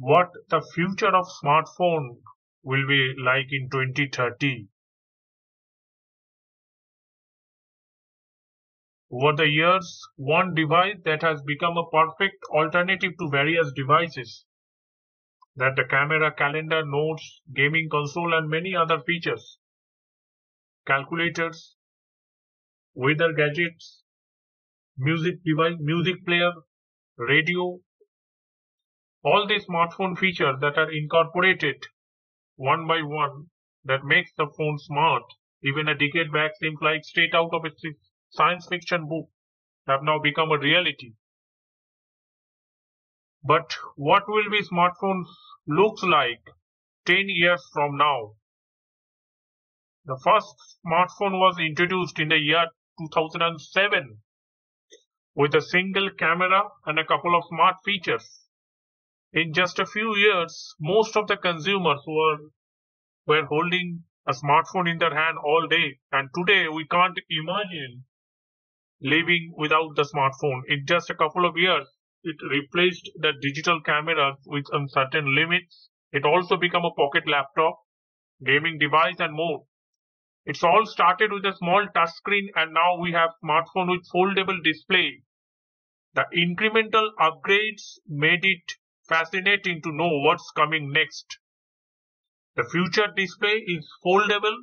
what the future of smartphone will be like in 2030. Over the years, one device that has become a perfect alternative to various devices, that the camera, calendar, notes, gaming console, and many other features, calculators, weather gadgets, music device, music player, radio, all these smartphone features that are incorporated one by one that makes the phone smart, even a decade back seemed like straight out of a science fiction book, have now become a reality. But what will be smartphones looks like 10 years from now? The first smartphone was introduced in the year 2007 with a single camera and a couple of smart features. In just a few years, most of the consumers were holding a smartphone in their hand all day, and today we can't imagine living without the smartphone. In just a couple of years, it replaced the digital cameras with uncertain limits. It also became a pocket laptop, gaming device, and more. It's all started with a small touchscreen, and now we have smartphone with foldable display. The incremental upgrades made it fascinating to know what's coming next. The future display is foldable,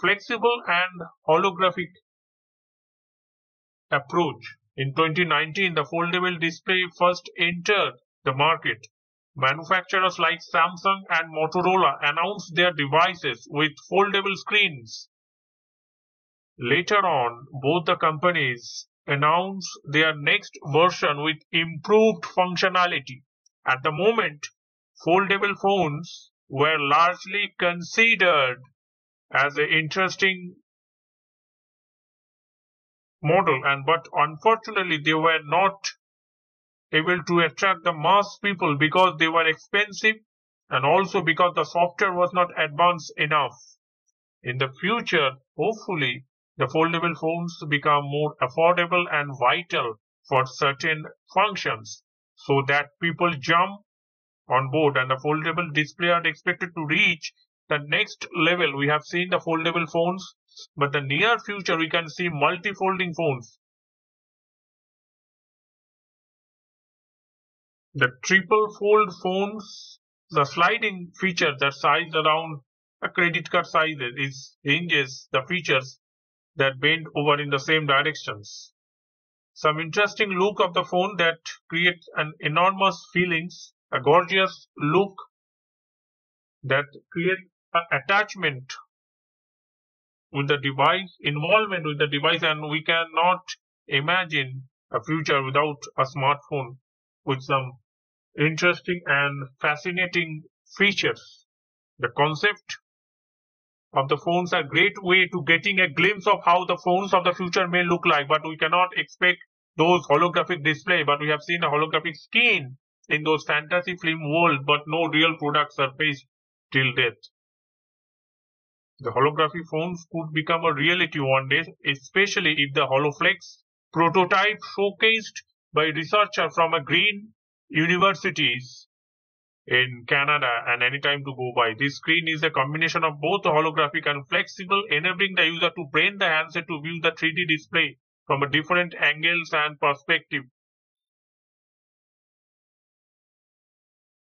flexible, and holographic approach. In 2019, the foldable display first entered the market. Manufacturers like Samsung and Motorola announced their devices with foldable screens. Later on, both the companies announced their next version with improved functionality. At the moment, foldable phones were largely considered as an interesting model, but unfortunately they were not able to attract the mass people because they were expensive and also because the software was not advanced enough. In the future, hopefully, the foldable phones become more affordable and vital for certain functions so that people jump on board, and the foldable display are expected to reach the next level. We have seen the foldable phones, but the near future we can see multi-folding phones. The triple fold phones, the sliding feature that size around a credit card size hinges the features that bend over in the same directions. Some interesting look of the phone that creates an enormous feelings, a gorgeous look that creates an attachment with the device, involvement with the device, and we cannot imagine a future without a smartphone with some interesting and fascinating features. The concept of the phones are a great way to getting a glimpse of how the phones of the future may look like, but we cannot expect those holographic display, but we have seen a holographic skin in those fantasy film world, but no real product surface till date. The holographic phones could become a reality one day, especially if the HoloFlex prototype showcased by researchers from a green universities in Canada and any time to go by. This screen is a combination of both holographic and flexible, enabling the user to bend the handset to view the 3D display from a different angles and perspective.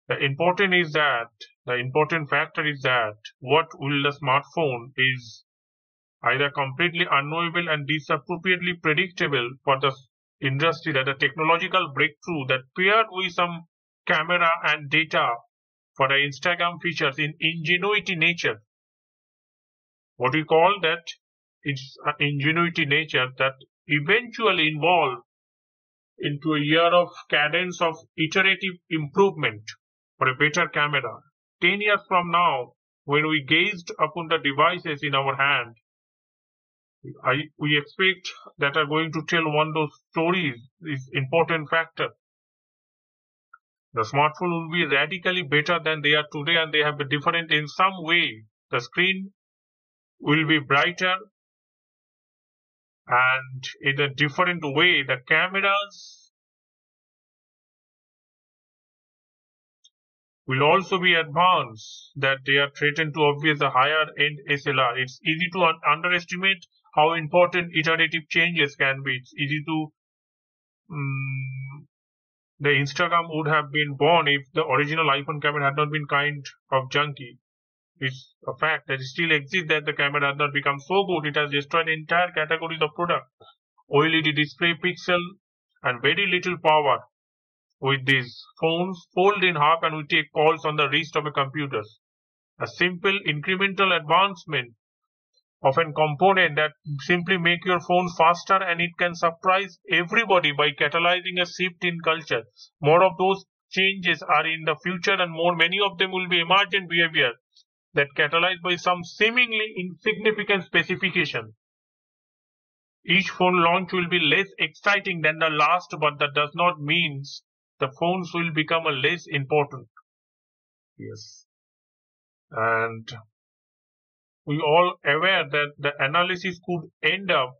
The important factor is that what will the smartphone is either completely unknowable and disappropriately predictable for the industry, that the technological breakthrough that paired with some camera and data for the Instagram features in ingenuity nature. What we call that it's an ingenuity nature that eventually evolved into a year of cadence of iterative improvement for a better camera. 10 years from now, when we gazed upon the devices in our hand, we expect that are going to tell one of those stories, is important factor. The smartphone will be radically better than they are today, and they have been different in some way. The screen will be brighter, and in a different way, the cameras will also be advanced, that they are threatened to obviate the higher end SLR. It's easy to underestimate how important iterative changes can be. It's easy to the Instagram would have been born if the original iPhone camera had not been kind of junky. It's a fact that it still exists, that the camera has not become so good it has destroyed entire categories of product. OLED display pixel and very little power. With these phones, fold in half and we take calls on the wrist of a computer. A simple incremental advancement of a component that simply make your phone faster, and it can surprise everybody by catalyzing a shift in culture. More of those changes are in the future, and many of them will be emergent behavior that catalyzed by some seemingly insignificant specification. Each phone launch will be less exciting than the last, but that does not mean the phones will become less important. Yes. And we all aware that the analysis could end up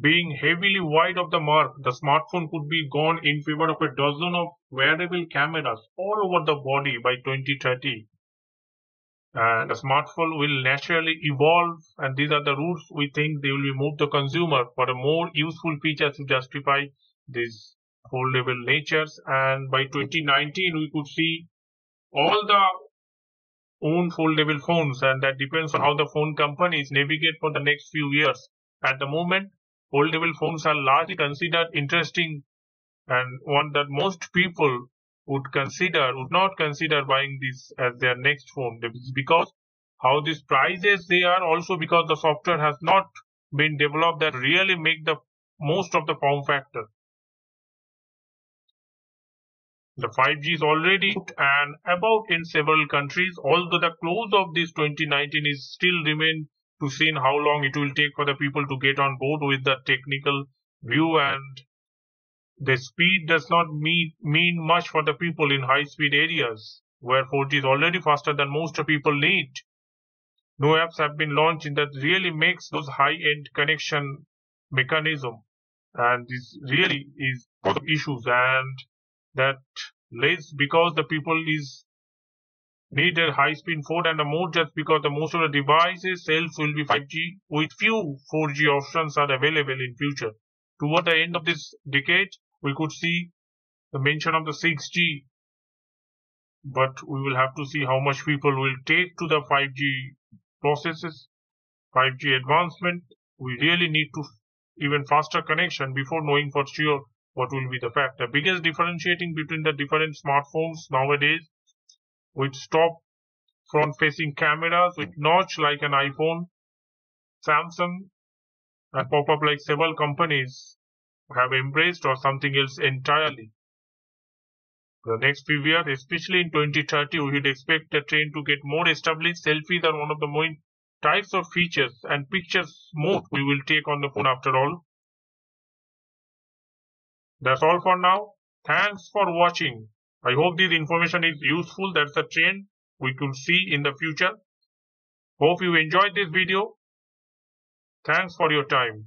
being heavily wide of the mark. The smartphone could be gone in favor of a dozen of wearable cameras all over the body by 2030. And the smartphone will naturally evolve, and these are the routes we think they will move the consumer for a more useful features to justify these foldable natures. And by 2019 we could see all the own foldable phones, and that depends on how the phone companies navigate for the next few years. At the moment, foldable phones are largely considered interesting, and one that most people would not consider buying this as their next phone. Because how these prices they are, also because the software has not been developed that really make the most of the form factor. The 5G is already and about in several countries, although the close of this 2019 is still remain to see how long it will take for the people to get on board with the technical view, and the speed does not mean much for the people in high speed areas where 4G is already faster than most people need. No apps have been launched that really makes those high end connection mechanism, and this really is one of the issues, and that less because the people need a high speed phone, and more just because the most of the devices sales will be 5G with few 4G options are available in future. Toward the end of this decade, we could see the mention of the 6G, but we will have to see how much people will take to the 5G processes, 5G advancement. We really need to even faster connection before knowing for sure what will be the fact. The biggest differentiating between the different smartphones nowadays, with top front-facing cameras with notch like an iPhone, Samsung, and pop-up like several companies have embraced, or something else entirely. The next few years, especially in 2030, we would expect the trend to get more established. Selfies are one of the main types of features, and pictures mode we will take on the phone after all. That's all for now. Thanks for watching. I hope this information is useful. That's a trend we could see in the future. Hope you enjoyed this video. Thanks for your time.